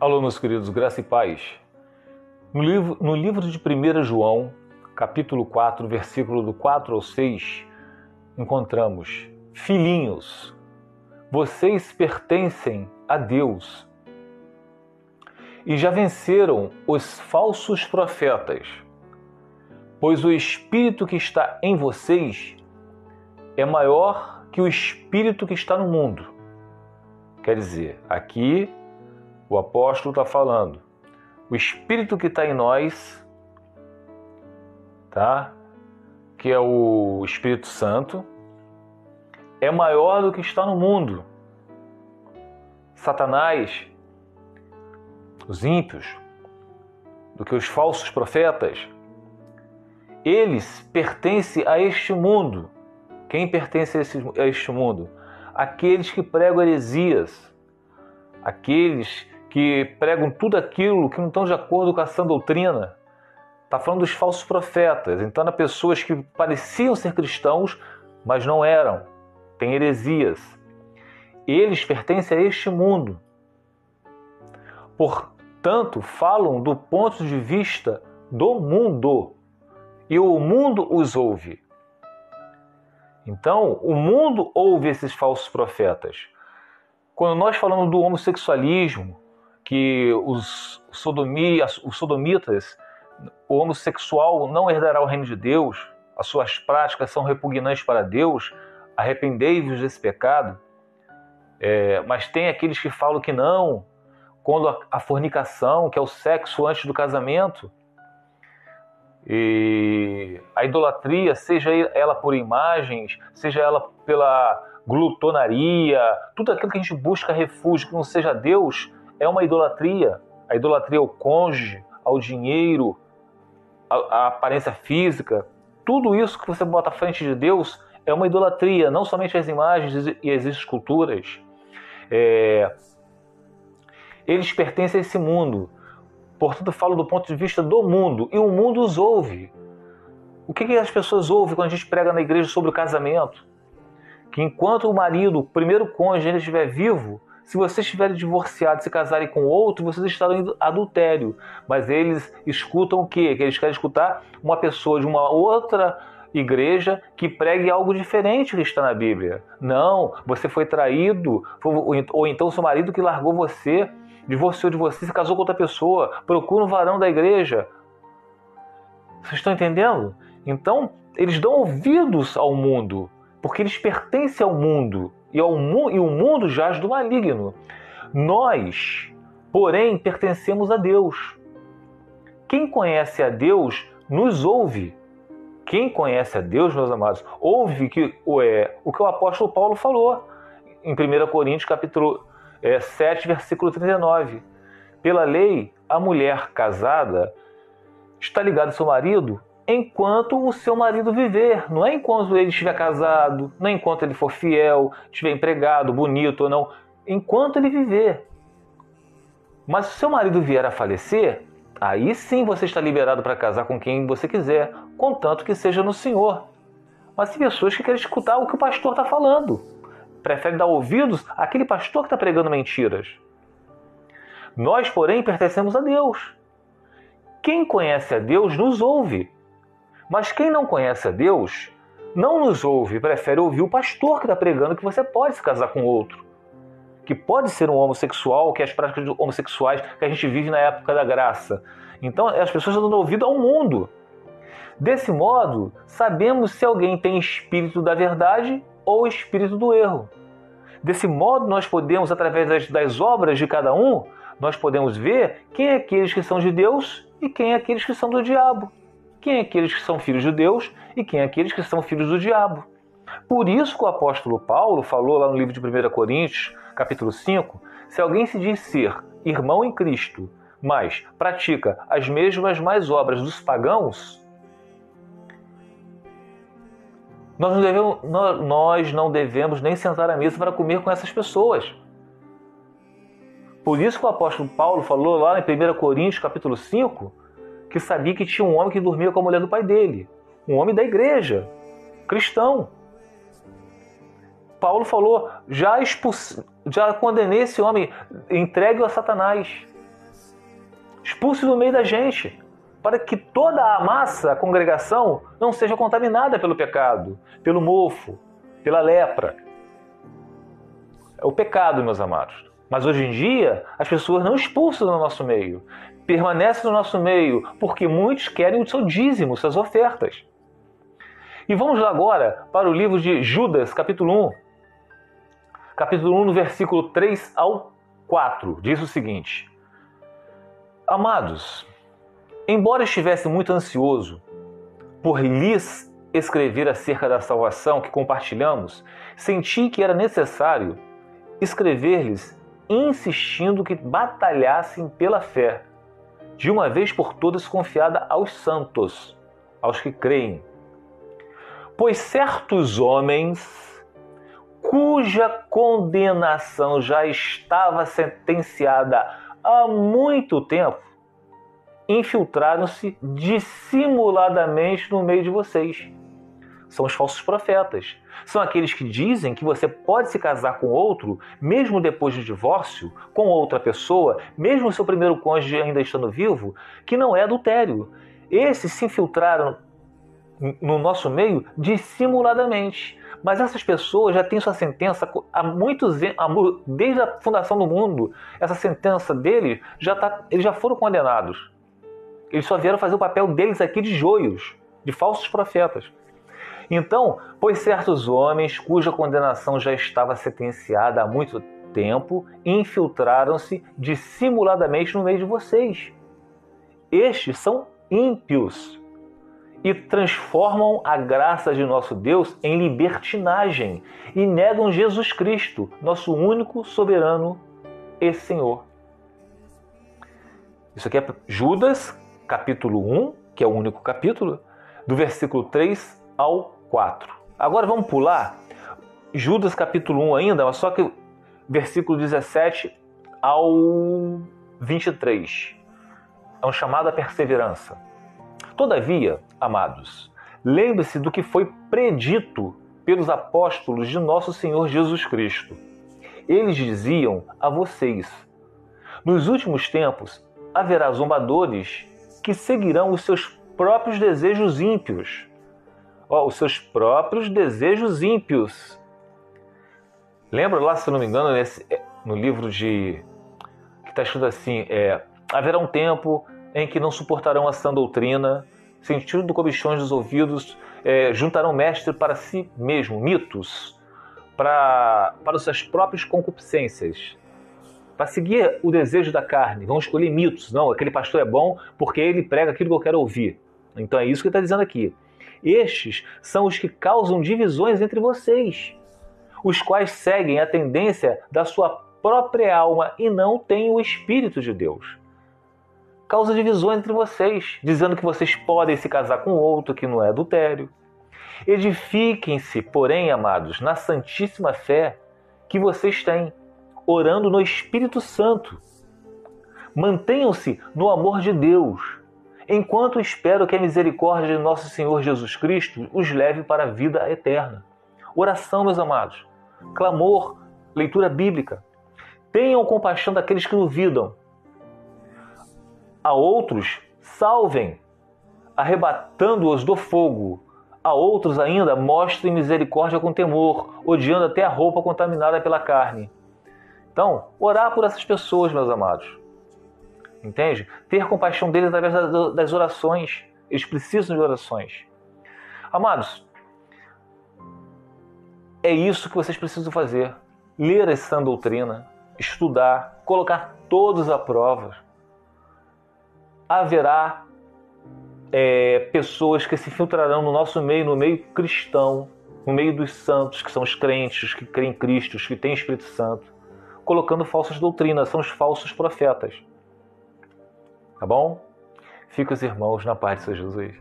Alô, meus queridos, graça e paz. No livro de 1 João, capítulo 4, versículo do 4 ao 6, encontramos: Filhinhos, vocês pertencem a Deus e já venceram os falsos profetas, pois o Espírito que está em vocês é maior que o Espírito que está no mundo. Quer dizer, aqui o apóstolo está falando, o Espírito que está em nós, tá? Que é o Espírito Santo, é maior do que está no mundo. Satanás, os ímpios, do que os falsos profetas, eles pertencem a este mundo. Quem pertence a este mundo? Aqueles que pregam heresias, aqueles que pregam tudo aquilo que não estão de acordo com a sã doutrina. Está falando dos falsos profetas. Então, há pessoas que pareciam ser cristãos, mas não eram. Tem heresias. Eles pertencem a este mundo. Portanto, falam do ponto de vista do mundo. E o mundo os ouve. Então, o mundo ouve esses falsos profetas. Quando nós falamos do homossexualismo, que os sodomitas, o homossexual não herdará o reino de Deus, as suas práticas são repugnantes para Deus, arrependei-vos desse pecado. Mas tem aqueles que falam que não, quando a fornicação, que é o sexo antes do casamento, e a idolatria, seja ela por imagens, seja ela pela glutonaria, tudo aquilo que a gente busca refúgio que não seja Deus, é uma idolatria. A idolatria ao cônjuge, ao dinheiro, à aparência física. Tudo isso que você bota à frente de Deus é uma idolatria, não somente as imagens e as esculturas. Eles pertencem a esse mundo. Portanto, eu falo do ponto de vista do mundo. E o mundo os ouve. O que as pessoas ouvem quando a gente prega na igreja sobre o casamento? Que enquanto o marido, o primeiro cônjuge, ainda estiver vivo, se vocês estiverem divorciados e se casarem com outro, vocês estarão em adultério. Mas eles escutam o quê? Que eles querem escutar uma pessoa de uma outra igreja que pregue algo diferente do que está na Bíblia. Não, você foi traído, ou então seu marido que largou você, divorciou de você, se casou com outra pessoa, procura um varão da igreja. Vocês estão entendendo? Então, eles dão ouvidos ao mundo, porque eles pertencem ao mundo, e o mundo jaz do maligno. Nós, porém, pertencemos a Deus. Quem conhece a Deus nos ouve. Quem conhece a Deus, meus amados, ouve o que o apóstolo Paulo falou em 1 Coríntios capítulo 7, versículo 39. Pela lei, a mulher casada está ligada ao seu marido enquanto o seu marido viver. Não é enquanto ele estiver casado, não é enquanto ele for fiel, estiver empregado, bonito ou não. Enquanto ele viver. Mas se o seu marido vier a falecer, aí sim você está liberado para casar com quem você quiser, contanto que seja no Senhor. Mas tem pessoas que querem escutar o que o pastor está falando. Preferem dar ouvidos àquele pastor que está pregando mentiras. Nós, porém, pertencemos a Deus. Quem conhece a Deus nos ouve. Mas quem não conhece a Deus não nos ouve, prefere ouvir o pastor que está pregando que você pode se casar com outro. Que pode ser um homossexual, que as práticas homossexuais que a gente vive na época da graça. Então as pessoas estão dando ouvido ao mundo. Desse modo, sabemos se alguém tem espírito da verdade ou espírito do erro. Desse modo, nós podemos, através das obras de cada um, nós podemos ver quem é aqueles que são de Deus e quem é aqueles que são do diabo. Quem é aqueles que são filhos de Deus e quem é aqueles que são filhos do diabo. Por isso que o apóstolo Paulo falou lá no livro de 1 Coríntios, capítulo 5, se alguém se diz ser irmão em Cristo, mas pratica as mesmas más obras dos pagãos, nós não devemos nem sentar à mesa para comer com essas pessoas. Por isso que o apóstolo Paulo falou lá em 1 Coríntios, capítulo 5, que sabia que tinha um homem que dormia com a mulher do pai dele. Um homem da igreja, cristão. Paulo falou, já condenei esse homem, entregue-o a Satanás. Expulse do meio da gente, para que toda a massa, a congregação, não seja contaminada pelo pecado, pelo mofo, pela lepra. É o pecado, meus amados. Mas hoje em dia, as pessoas não expulsam do nosso meio, permanecem no nosso meio, porque muitos querem o seu dízimo, suas ofertas. E vamos lá agora para o livro de Judas, capítulo 1. Capítulo 1, no versículo 3 ao 4, diz o seguinte: Amados, embora estivesse muito ansioso por lhes escrever acerca da salvação que compartilhamos, senti que era necessário escrever-lhes insistindo que batalhassem pela fé, de uma vez por todas confiada aos santos, aos que creem. Pois certos homens, cuja condenação já estava sentenciada há muito tempo, infiltraram-se dissimuladamente no meio de vocês. São os falsos profetas. São aqueles que dizem que você pode se casar com outro, mesmo depois do divórcio, com outra pessoa, mesmo seu primeiro cônjuge ainda estando vivo, que não é adultério. Esses se infiltraram no nosso meio dissimuladamente. Mas essas pessoas já têm sua sentença há muitos anos, desde a fundação do mundo. Essa sentença deles, eles já foram condenados. Eles só vieram fazer o papel deles aqui de joios, de falsos profetas. Então, pois certos homens, cuja condenação já estava sentenciada há muito tempo, infiltraram-se dissimuladamente no meio de vocês. Estes são ímpios e transformam a graça de nosso Deus em libertinagem e negam Jesus Cristo, nosso único soberano e Senhor. Isso aqui é Judas, capítulo 1, que é o único capítulo, do versículo 3 ao 4. Agora vamos pular Judas capítulo 1 ainda, mas só que versículo 17 ao 23. É um chamado à perseverança. Todavia, amados, lembre-se do que foi predito pelos apóstolos de nosso Senhor Jesus Cristo. Eles diziam a vocês: nos últimos tempos haverá zombadores que seguirão os seus próprios desejos ímpios. Os seus próprios desejos ímpios. Lembra lá, se não me engano, no livro que está escrito assim, haverá um tempo em que não suportarão a sã doutrina, sentindo comichões dos ouvidos, juntarão mestre para si mesmo, mitos, para as suas próprias concupiscências, para seguir o desejo da carne. Vão escolher mitos. Não, aquele pastor é bom porque ele prega aquilo que eu quero ouvir. Então é isso que ele está dizendo aqui. Estes são os que causam divisões entre vocês, os quais seguem a tendência da sua própria alma e não têm o Espírito de Deus. Causa divisões entre vocês, dizendo que vocês podem se casar com outro que não é adultério. Edifiquem-se, porém, amados, na santíssima fé que vocês têm, orando no Espírito Santo. Mantenham-se no amor de Deus, enquanto espero que a misericórdia de nosso Senhor Jesus Cristo os leve para a vida eterna. Oração, meus amados. Clamor, leitura bíblica. Tenham compaixão daqueles que duvidam. A outros, salvem, arrebatando-os do fogo. A outros ainda, mostrem misericórdia com temor, odiando até a roupa contaminada pela carne. Então, orar por essas pessoas, meus amados. Entende? Ter compaixão deles através das orações. Eles precisam de orações. Amados, é isso que vocês precisam fazer. Ler a sã doutrina, estudar, colocar todos à prova. Haverá pessoas que se filtrarão no nosso meio, no meio cristão, no meio dos santos, que são os crentes, os que creem em Cristo, os que têm Espírito Santo, colocando falsas doutrinas, são os falsos profetas. Tá bom? Fica os irmãos na paz de Senhor Jesus.